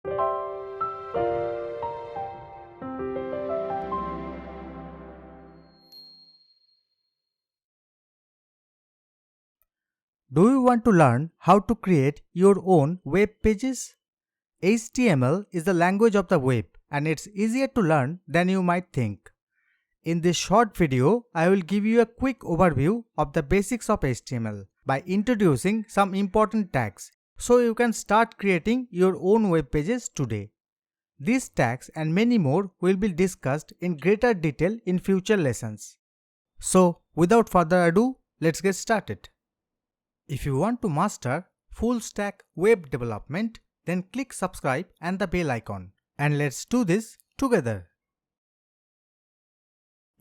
Do you want to learn how to create your own web pages? HTML is the language of the web and it's easier to learn than you might think. In this short video, I will give you a quick overview of the basics of HTML by introducing some important tags so you can start creating your own web pages today. These tags and many more will be discussed in greater detail in future lessons. So, without further ado, let's get started. If you want to master full stack web development, then click subscribe and the bell icon, and let's do this together.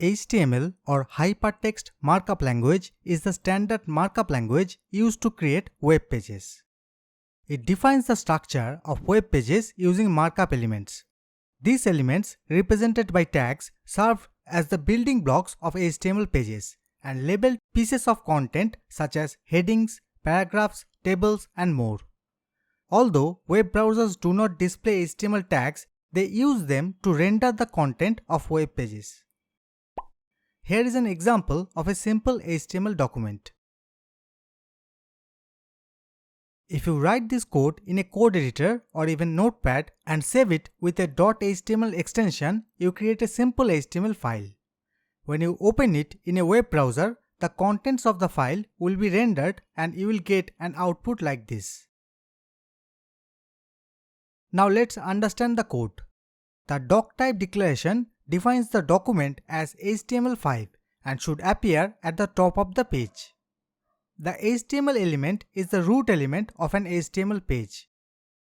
HTML or Hypertext Markup Language is the standard markup language used to create web pages. It defines the structure of web pages using markup elements. These elements, represented by tags, serve as the building blocks of HTML pages and labeled pieces of content such as headings, paragraphs, tables, and more. Although web browsers do not display HTML tags, they use them to render the content of web pages. Here is an example of a simple HTML document. If you write this code in a code editor or even Notepad and save it with a .html extension, you create a simple HTML file. When you open it in a web browser, the contents of the file will be rendered and you will get an output like this. Now let's understand the code. The doctype declaration defines the document as HTML5 and should appear at the top of the page. The HTML element is the root element of an HTML page.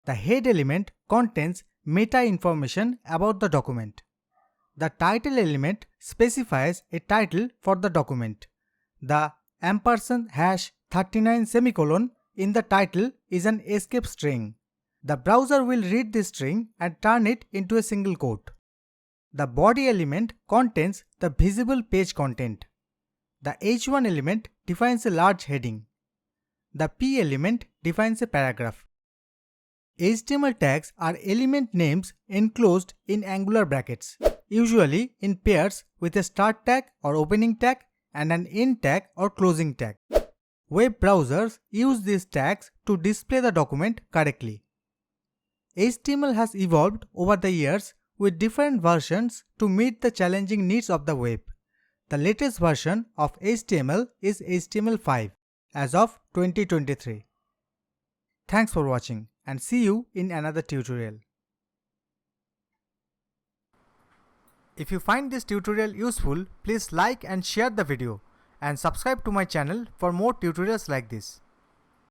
The head element contains meta information about the document. The title element specifies a title for the document. The #39 in the title is an escape string. The browser will read this string and turn it into a single quote. The body element contains the visible page content. The h1 element defines a large heading. The p element defines a paragraph. HTML tags are element names enclosed in angular brackets, usually in pairs with a start tag or opening tag and an end tag or closing tag. Web browsers use these tags to display the document correctly. HTML has evolved over the years with different versions to meet the challenging needs of the web. The latest version of HTML is HTML5 as of 2023. Thanks for watching and see you in another tutorial. If you find this tutorial useful, please like and share the video and subscribe to my channel for more tutorials like this.